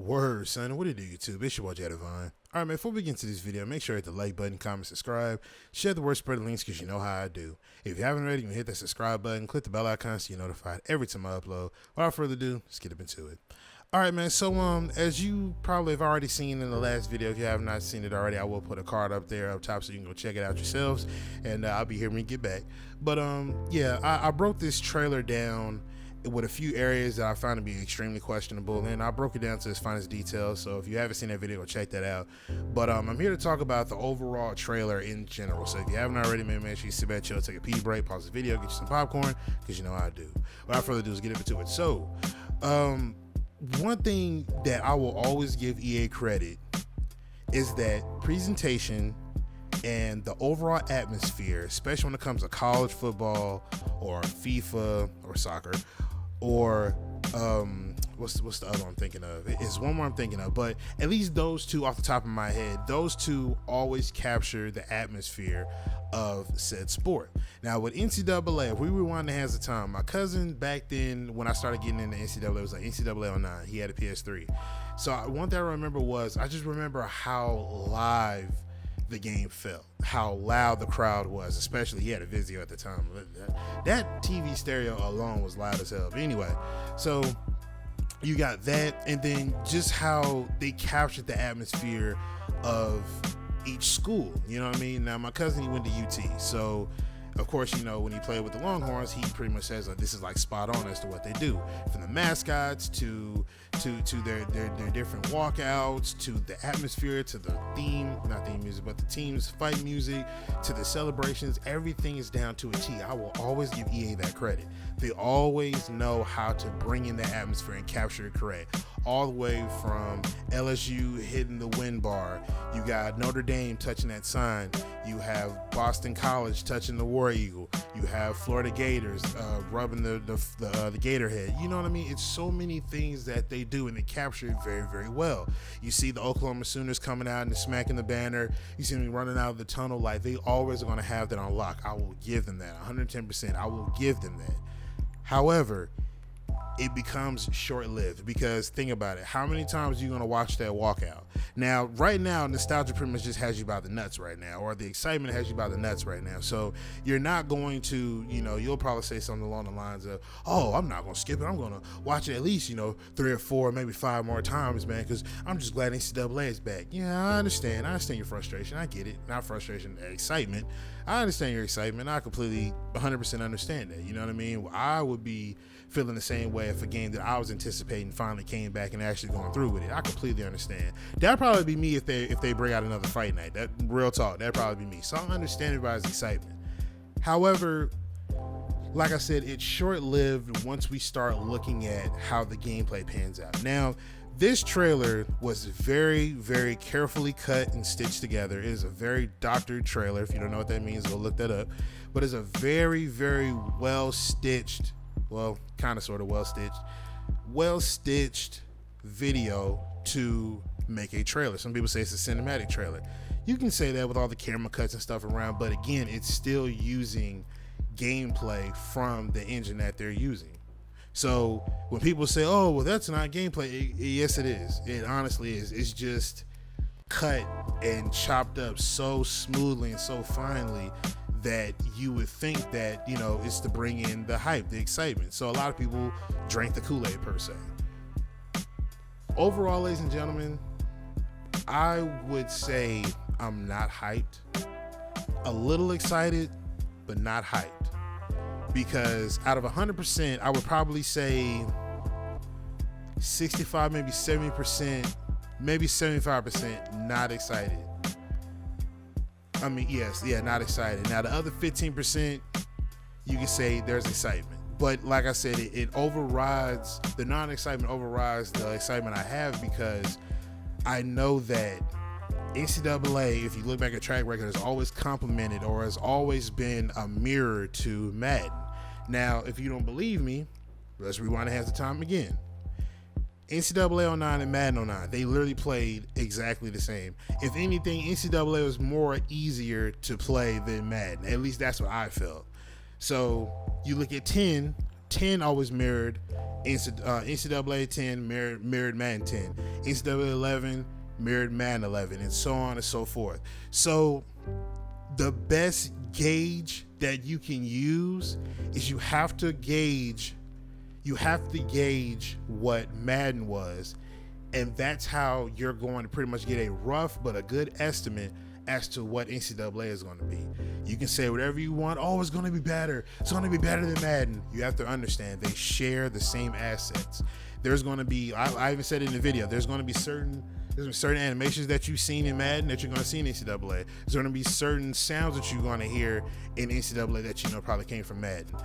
Word, son. What it do, YouTube? It's your boy, Jada Vine. All right, man, before we get into this video, make sure to hit the like button, comment, subscribe, share the word, spread the links, because you know how I do. If you haven't already, you can hit that subscribe button, click the bell icon so you're notified every time I upload. Without further ado, let's get up into it. All right, man, so as you probably have already seen in the last video, if you have not seen it already, I will put a card up there up top so you can go check it out yourselves, and I'll be here when you get back. But yeah, I broke this trailer down with a few areas that I found to be extremely questionable, and I broke it down to its finest details. So if you haven't seen that video, go check that out. But I'm here to talk about the overall trailer in general. So if you haven't already, man, make sure you sit back, chill, take a pee break, pause the video, get you some popcorn, because you know how I do. Without further ado, let's get into it. So one thing that I will always give EA credit is that presentation and the overall atmosphere, especially when it comes to college football or FIFA or soccer, or what's the other one I'm thinking of? It's one more I'm thinking of, but at least those two off the top of my head, those two always capture the atmosphere of said sport. Now with NCAA, if we rewind the hands of time, my cousin back then when I started getting into NCAA, it was like NCAA 09. He had a PS3. So one thing I remember was, I just remember how live the game felt, how loud the crowd was, especially he had a Vizio at the time. That TV stereo alone was loud as hell. But anyway, so you got that, and then just how they captured the atmosphere of each school, you know what I mean? Now my cousin, he went to UT, so of course, you know, when he played with the Longhorns, he pretty much says like, this is like spot on as to what they do, from the mascots to their different walkouts, to the atmosphere, to the theme, not theme music, but the team's fight music, to the celebrations. Everything is down to a T. I will always give EA that credit. They always know how to bring in the atmosphere and capture it correct. All the way from LSU hitting the wind bar, you got Notre Dame touching that sign, you have Boston College touching the War Eagle, you have Florida Gators rubbing the Gator head. You know what I mean? It's so many things that they do, and they capture it very, very well. You see the Oklahoma Sooners coming out and smacking the banner. You see them running out of the tunnel. Like, they always are going to have that on lock. I will give them that 110%. I will give them that. However, it becomes short-lived, because think about it, how many times are you going to watch that walkout? Now right now, nostalgia pretty much just has you by the nuts right now, or the excitement has you by the nuts right now. So you're not going to, you know, you'll probably say something along the lines of, oh, I'm not going to skip it, I'm going to watch it at least, you know, 3 or 4, maybe 5 more times, man, because I'm just glad NCAA is back. Yeah, I understand your frustration. I get it. Not frustration, excitement. I understand your excitement. I completely 100% understand that. You know what I mean? I would be feeling the same way if a game that I was anticipating finally came back and actually going through with it. I completely understand. That'd probably be me if they bring out another fight night. That real talk. That'd probably be me. So I understand everybody's excitement. However, like I said, it's short-lived once we start looking at how the gameplay pans out. Now, this trailer was very, very carefully cut and stitched together. It is a very doctored trailer. If you don't know what that means, go look that up. But it's a very, very well-stitched, well, kind of sort of well-stitched video to make a trailer. Some people say it's a cinematic trailer. You can say that with all the camera cuts and stuff around, but again, it's still using gameplay from the engine that they're using. So when people say, oh, well, that's not gameplay, yes, it is. It honestly is. It's just cut and chopped up so smoothly and so finely that you would think that, you know, it's to bring in the hype, the excitement. So a lot of people drank the Kool-Aid per se. Overall, ladies and gentlemen, I would say I'm not hyped. A little excited, but not hyped. Because out of 100%, I would probably say 65, maybe 70%, maybe 75% not excited. I mean, not excited. Now the other 15%, you can say there's excitement. But like I said, it overrides, the non-excitement overrides the excitement I have, because I know that NCAA, if you look back at track record, has always complimented or has always been a mirror to Madden. Now, if you don't believe me, let's rewind the hands of time again. NCAA 09 and Madden 09, they literally played exactly the same. If anything, NCAA was more easier to play than Madden. At least that's what I felt. So you look at 10 10 always mirrored NCAA 10, mirrored Madden 10. NCAA 11 mirrored Madden 11, and so on and so forth. So the best gauge that you can use is you have to gauge what Madden was, and that's how you're going to pretty much get a rough but a good estimate as to what NCAA is going to be. You can say whatever you want. Oh, it's going to be better. It's going to be better than Madden. You have to understand they share the same assets. There's going to be, I even said it in the video, there's going to be certain animations that you've seen in Madden that you're going to see in NCAA. There's going to be certain sounds that you're going to hear in NCAA that you know probably came from Madden.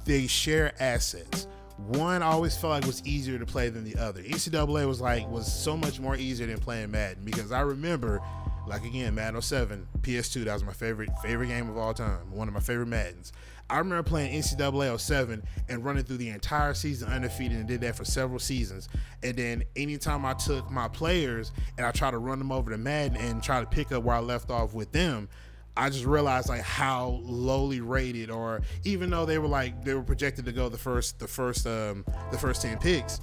They share assets. One I always felt like was easier to play than the other. NCAA was so much more easier than playing Madden, because I remember, like again, Madden 07, PS2, that was my favorite game of all time, one of my favorite Maddens. I remember playing NCAA 07 and running through the entire season undefeated, and did that for several seasons. And then anytime I took my players and I tried to run them over to Madden and try to pick up where I left off with them, I just realized like how lowly rated, or even though they were projected to go the first 10 picks,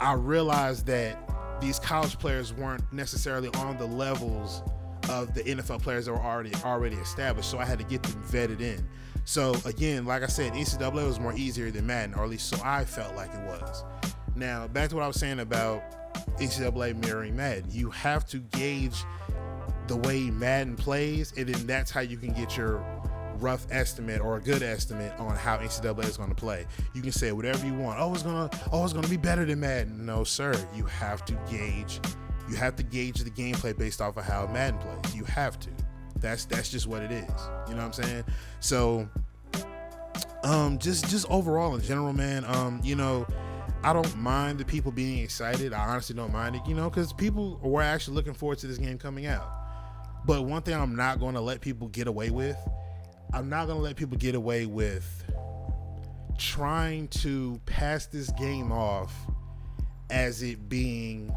I realized that these college players weren't necessarily on the levels of the NFL players that were already established. So I had to get them vetted in. So again, like I said, NCAA was more easier than Madden, or at least so I felt like it was. Now back to what I was saying about NCAA mirroring Madden. You have to gauge the way Madden plays, and then that's how you can get your rough estimate or a good estimate on how NCAA is going to play. You can say whatever you want. Oh, it's gonna be better than Madden. No, sir. You have to gauge the gameplay based off of how Madden plays. You have to. That's just what it is. You know what I'm saying? So, just overall in general, man. I don't mind the people being excited. I honestly don't mind it. Because people were actually looking forward to this game coming out. But one thing I'm not going to let people get away with, trying to pass this game off as it being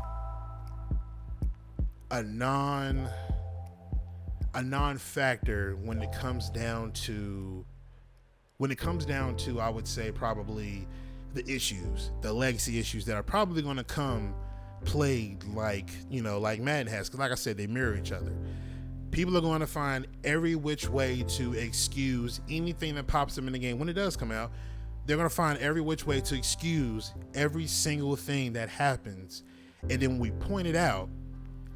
a non-factor when it comes down to, I would say probably the legacy issues that are probably going to come played like Madden has. Because like I said, they mirror each other. People are going to find every which way to excuse anything that pops up in the game when it does come out. They're going to find every which way to excuse every single thing that happens. And then we point it out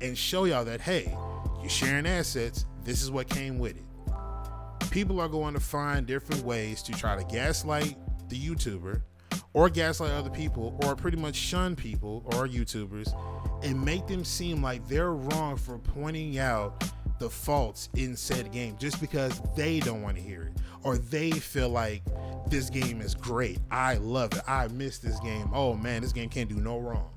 and show y'all that, hey, you're sharing assets. This is what came with it. People are going to find different ways to try to gaslight the YouTuber, or gaslight other people, or pretty much shun people or YouTubers and make them seem like they're wrong for pointing out the faults in said game just because they don't want to hear it, or they feel like this game is great. I love it. I miss this game. Oh man, this game can't do no wrong.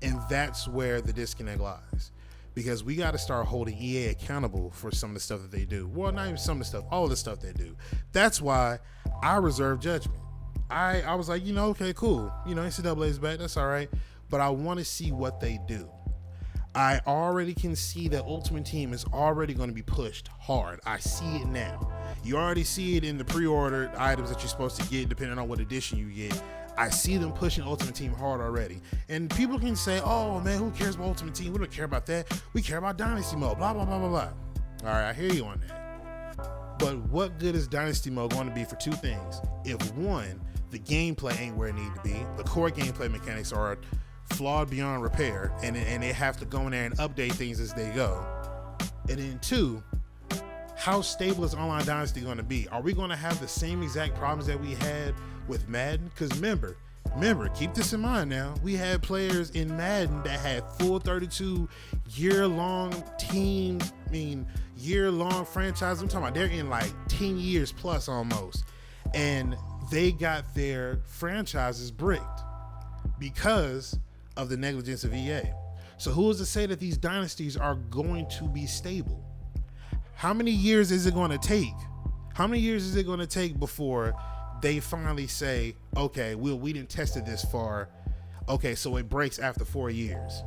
And that's where the disconnect lies, because we got to start holding EA accountable for some of the stuff that they do. Well, not even some of the stuff, all of the stuff they do. That's why I reserve judgment. I was like, okay, cool. NCAA is bad. That's all right. But I want to see what they do. I already can see that Ultimate Team is already going to be pushed hard. I see it now. You already see it in the pre-ordered items that you're supposed to get, depending on what edition you get. I see them pushing Ultimate Team hard already. And people can say, oh man, who cares about Ultimate Team? We don't care about that. We care about Dynasty Mode, blah, blah, blah, blah, blah. All right, I hear you on that. But what good is Dynasty Mode going to be for two things? If one, the gameplay ain't where it needs to be, the core gameplay mechanics are flawed beyond repair, and they have to go in there and update things as they go. And then two, how stable is Online Dynasty going to be? Are we going to have the same exact problems that we had with Madden? Because remember, keep this in mind now. We had players in Madden that had full 32 year-long teams, year-long franchises. I'm talking about they're in like 10 years plus almost. And they got their franchises bricked because of the negligence of EA. So who is to say that these dynasties are going to be stable? How many years is it going to take? How many years is it going to take before they finally say, okay, we didn't test it this far. Okay, so it breaks after 4 years.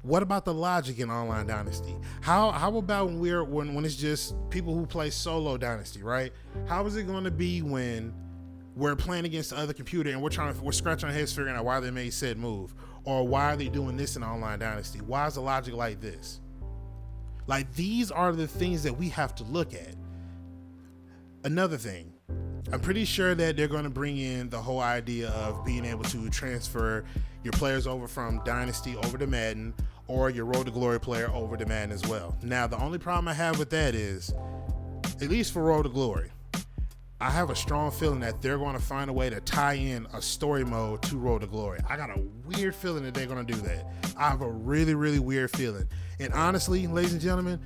What about the logic in Online Dynasty? How about when it's just people who play solo Dynasty, right? How is it going to be when we're playing against the other computer and we're scratching our heads figuring out why they made said move, or why are they doing this in Online Dynasty? Why is the logic like this? Like, these are the things that we have to look at. Another thing, I'm pretty sure that they're going to bring in the whole idea of being able to transfer your players over from Dynasty over to Madden, or your Road to Glory player over to Madden as well. Now, the only problem I have with that is, at least for Road to Glory, I have a strong feeling that they're going to find a way to tie in a story mode to Road to Glory. I got a weird feeling that they're going to do that. I have a really, really weird feeling. And honestly, ladies and gentlemen,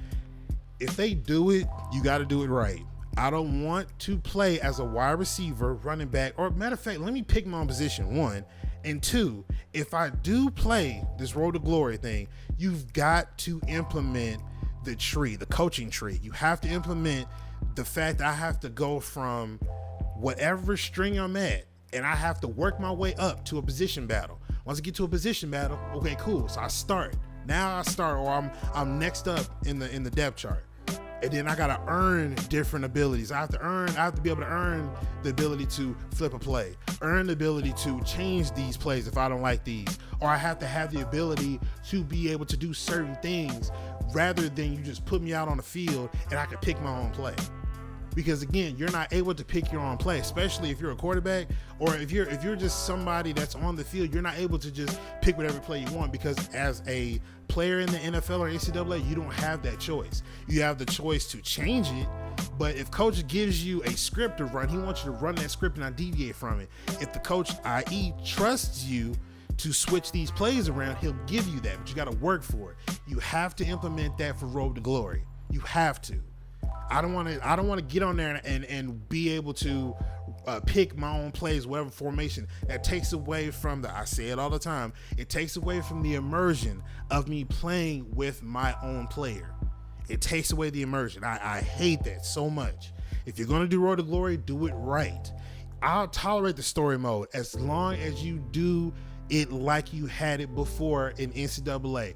if they do it, you got to do it right. I don't want to play as a wide receiver, running back, or matter of fact, let me pick my own position, one. And two, if I do play this Road to Glory thing, you've got to implement the tree, the coaching tree. You have to implement the fact that I have to go from whatever string I'm at, and I have to work my way up to a position battle. Once I get to a position battle, okay, cool. So I start. Now I start, or I'm next up in the depth chart. And then I gotta earn different abilities. I have to be able to earn the ability to flip a play, earn the ability to change these plays if I don't like these, or I have to have the ability to be able to do certain things rather than you just put me out on the field and I can pick my own play. Because again, you're not able to pick your own play, especially if you're a quarterback, or if you're just somebody that's on the field. You're not able to just pick whatever play you want, because as a player in the NFL or NCAA, you don't have that choice. You have the choice to change it, but if coach gives you a script to run, he wants you to run that script and not deviate from it. If the coach, i.e., trusts you to switch these plays around, he'll give you that, but you got to work for it. You have to implement that for Road to Glory. You have to. I don't want to get on there and be able to pick my own plays, whatever formation. That takes away from I say it all the time, it takes away from the immersion of me playing with my own player. It takes away the immersion. I hate that so much. If you're going to do Road to Glory, do it right. I'll tolerate the story mode as long as you do it like you had it before in NCAA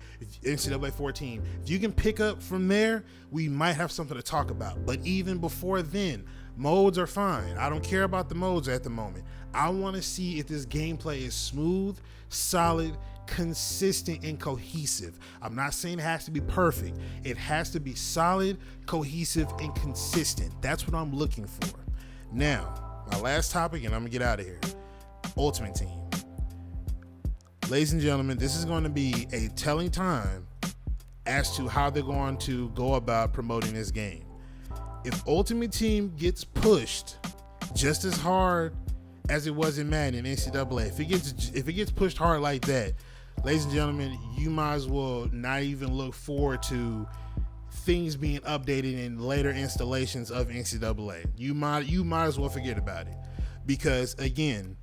14. If you can pick up from there, we might have something to talk about. But even before then, modes are fine. I don't care about the modes at the moment. I want to see if this gameplay is smooth, solid, consistent, and cohesive. I'm not saying it has to be perfect. It has to be solid, cohesive, and consistent. That's what I'm looking for. Now, my last topic, and I'm gonna get out of here. Ultimate Team. Ladies and gentlemen, this is going to be a telling time as to how they're going to go about promoting this game. If Ultimate Team gets pushed just as hard as it was in Madden and NCAA, if it gets pushed hard like that, ladies and gentlemen, you might as well not even look forward to things being updated in later installations of NCAA. You might as well forget about it, because again,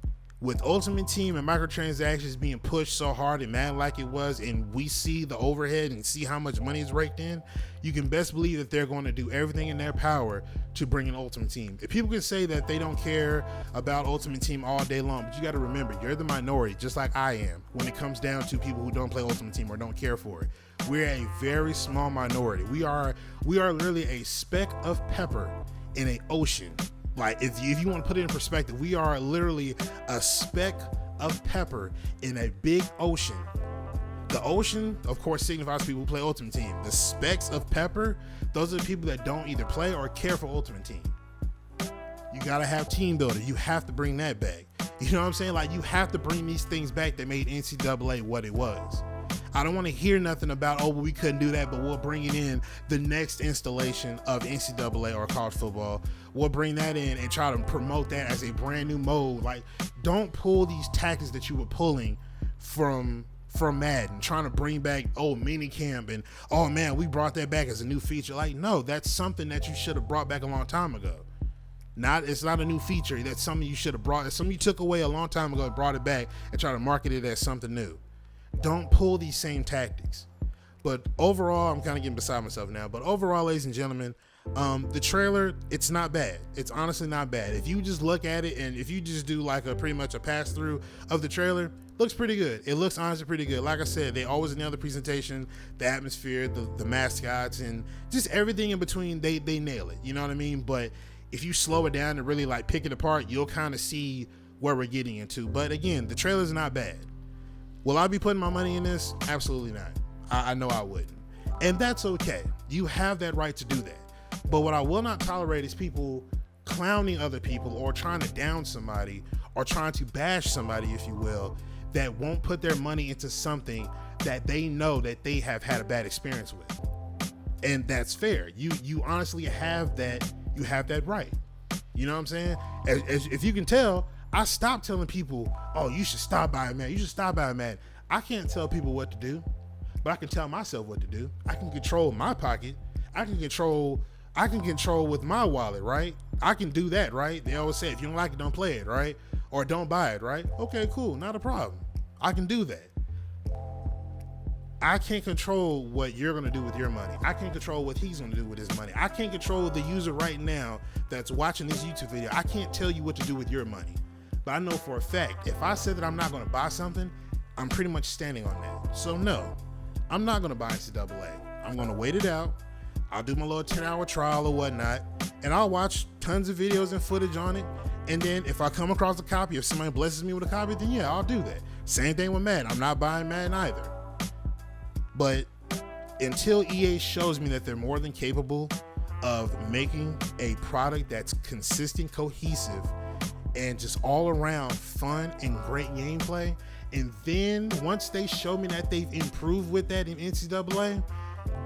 with Ultimate Team and microtransactions being pushed so hard in Madden like it was, and we see the overhead and see how much money is raked in, you can best believe that they're going to do everything in their power to bring an Ultimate Team. If people can say that they don't care about Ultimate Team all day long, but you got to remember, you're the minority, just like I am, when it comes down to people who don't play Ultimate Team or don't care for it. We're a very small minority. We are literally a speck of pepper in an ocean. Like, if you want to put it in perspective, we are literally a speck of pepper in a big ocean. The ocean, of course, signifies people who play Ultimate Team. The specks of pepper, those are the people that don't either play or care for Ultimate Team. You got to have team building. You have to bring that back. You know what I'm saying? Like, you have to bring these things back that made NCAA what it was. I don't want to hear nothing about, oh, well, we couldn't do that, but we'll bring it in the next installation of NCAA or college football. We'll bring that in and try to promote that as a brand new mode. Like, don't pull these tactics that you were pulling from Madden, trying to bring back, mini camp, and, oh man, we brought that back as a new feature. Like, no, that's something that you should have brought back a long time ago. It's not a new feature. That's something you should have brought. It's something you took away a long time ago and brought it back and try to market it as something new. Don't pull these same tactics. But overall, I'm kind of getting beside myself now. But overall, ladies and gentlemen, the trailer, it's not bad. It's honestly not bad. If you just look at it and if you just do like pretty much a pass through of the trailer, looks pretty good. It looks honestly pretty good. Like I said, they always nail the presentation, the atmosphere, the mascots, and just everything in between. They nail it. You know what I mean? But if you slow it down and really like pick it apart, you'll kind of see where we're getting into. But again, the trailer's not bad. Will I be putting my money in this? Absolutely not. I know I wouldn't. And that's okay. You have that right to do that. But what I will not tolerate is people clowning other people or trying to down somebody or trying to bash somebody, if you will, that won't put their money into something that they know that they have had a bad experience with. And that's fair. You honestly have that. You have that right. You know what I'm saying? If you can tell, I stopped telling people, oh, you should stop by Madden. You should stop by Madden. I can't tell people what to do, but I can tell myself what to do. I can control my pocket. I can control with my wallet, right? I can do that, right? They always say, if you don't like it, don't play it, right? Or don't buy it, right? Okay, cool, not a problem. I can do that. I can't control what you're gonna do with your money. I can't control what he's gonna do with his money. I can't control the user right now that's watching this YouTube video. I can't tell you what to do with your money. But I know for a fact, if I said that I'm not gonna buy something, I'm pretty much standing on that. So no, I'm not gonna buy NCAA. I'm gonna wait it out. I'll do my little 10-hour trial or whatnot, and I'll watch tons of videos and footage on it. And then if I come across a copy, if somebody blesses me with a copy, then yeah, I'll do that. Same thing with Madden. I'm not buying Madden either. But until EA shows me that they're more than capable of making a product that's consistent, cohesive, and just all around fun and great gameplay, and then once they show me that they've improved with that in NCAA,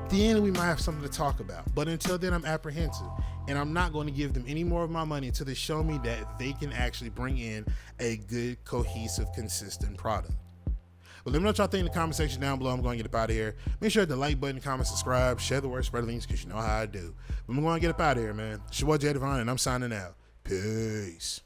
then we might have something to talk about. But until then, I'm apprehensive, and I'm not going to give them any more of my money until they show me that they can actually bring in a good, cohesive, consistent product. But let me know what y'all think in the comment section down below. I'm going to get up out of here. Make sure to hit the like button, comment, subscribe, share the word, spread the links, because you know how I do. But I'm going to get up out of here, man. It's your boy Jay Devon, and I'm signing out. Peace.